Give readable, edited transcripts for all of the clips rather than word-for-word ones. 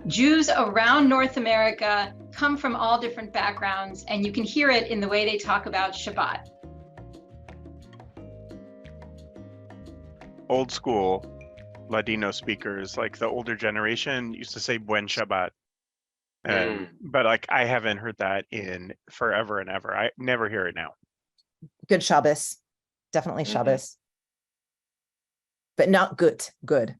Jews around North America come from all different backgrounds, and you can hear it in the way they talk about Shabbat. Old school Ladino speakers, like the older generation, used to say Buen Shabbat. But like I haven't heard that in forever and ever. I never hear it now. Good Shabbos. Definitely Shabbos. But not good. Good.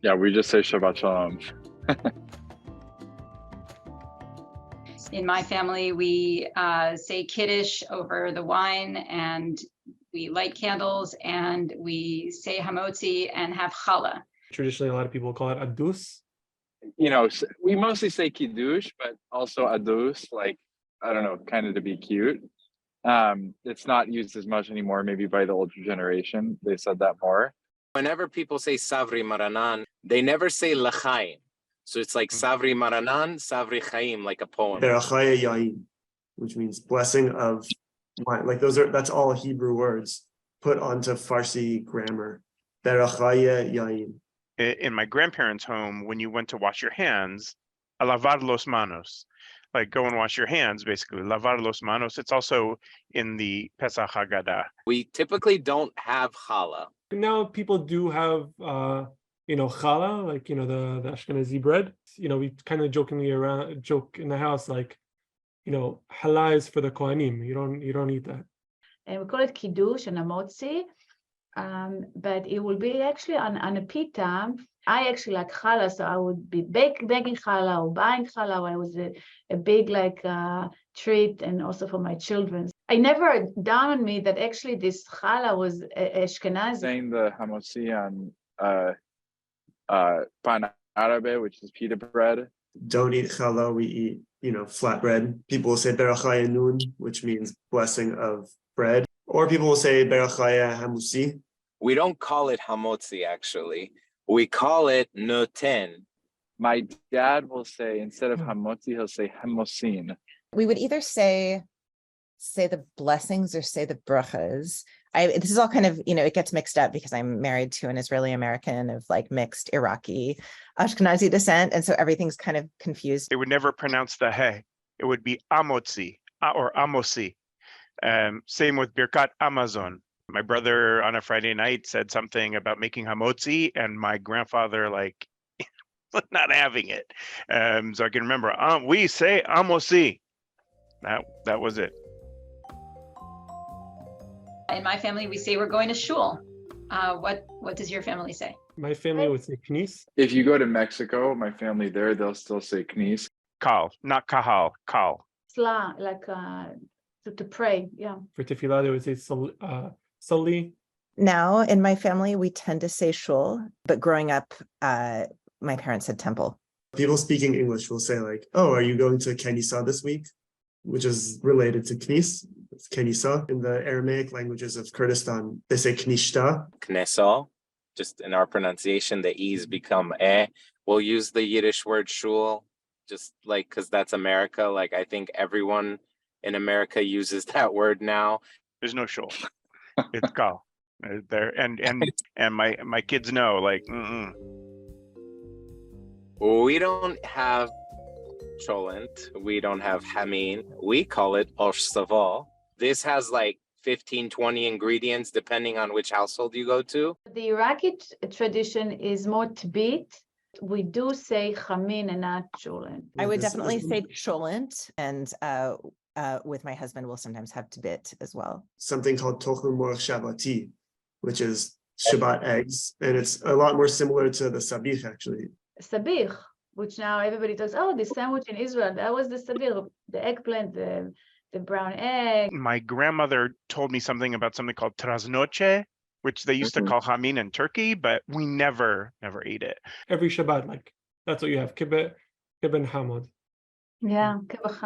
Yeah, we just say Shabbat Shalom. In my family, we say Kiddush over the wine, and we light candles, and we say hamotzi and have challah. Traditionally, a lot of people call it adus. You know, we mostly say Kiddush, but also adus, like, I don't know, kind of to be cute. It's not used as much anymore, maybe by the older generation. They said that more. Whenever people say Savri Maranan, they never say L'chaim. So it's like Savri Maranan, Savri Chaim, like a poem. Berachaya Yain, which means blessing of wine. Like that's all Hebrew words put onto Farsi grammar. Berachaya Yain. In my grandparents' home, when you went to wash your hands, a lavar los manos, like go and wash your hands, basically, lavar los manos. It's also in the Pesach Haggadah. We typically don't have challah. Now people do have, challah, like, the Ashkenazi bread. We kind of joke in the house, like, challah is for the Kohanim. You don't eat that. And we call it kiddush and hamotzi, but it will be actually on a pita. I actually like challah, so I would be baking challah or buying challah. When it was a big treat, and also for my children. I never dawned on me that actually this challah was Ashkenazi. Saying the hamotzi on pan arabe, which is pita bread. Don't eat challah, we eat, flatbread. People will say berachaya nun, which means blessing of bread. Or people will say berachaya hamusi. We don't call it hamotzi, actually. We call it noten. My dad will say, instead of hamotzi, he'll say hamosin. We would either say the blessings or say the brachas. This is all kind of, it gets mixed up because I'm married to an Israeli American of like mixed Iraqi Ashkenazi descent. And so everything's kind of confused. They would never pronounce the he. It would be amotzi or amosi. Same with Birkat Amazon. My brother on a Friday night said something about making hamotzi, and my grandfather not having it. So I can remember, we say amosi. That was it. In my family, we say we're going to shul. What does your family say? My family would say knis. If you go to Mexico, my family there, they'll still say knis. Kal, not kahal, kal. Sla, like to pray, yeah. For tefillah, they would say sali. Now, in my family, we tend to say shul, but growing up, my parents said temple. People speaking English will say like, oh, are you going to Kenisa this week? Which is related to knis. It's Kenisa. In the Aramaic languages of Kurdistan, they say knishta. Knesel, just in our pronunciation, the E's become eh. We'll use the Yiddish word shul, just like, because that's America. Like, I think everyone in America uses that word now. There's no shul. It's kal. There and my kids know, like, We don't have chulent. We don't have hamin. We call it oriza. This has like 15, 20 ingredients, depending on which household you go to. The Iraqi tradition is more tbit. We do say hamin and not chulent. I would definitely say chulent, and with my husband, we'll sometimes have tbit as well. Something called tochel mor shabbati, which is Shabbat eggs, and it's a lot more similar to the sabich, actually. Sabich, which now everybody talks, oh, the sandwich in Israel, that was the sabich, the eggplant, the brown egg. My grandmother told me something about something called trasnoche, which they used to call hamin in Turkey, but we never ate it. Every Shabbat, like, that's what you have, kibbeh hamad. Yeah.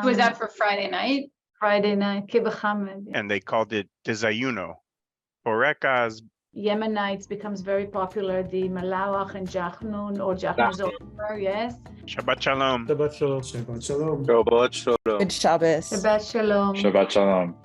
Was that for Friday night? Friday night, kibbeh hamad. And they called it desayuno. Orekas. Yemenites becomes very popular, the malawach and jachnun, or jachnun zohar, yes. Shabbat shalom. Shabbat shalom. Shabbat shalom. Shabbat shalom. Good Shabbos. Shabbat shalom. Shabbat shalom.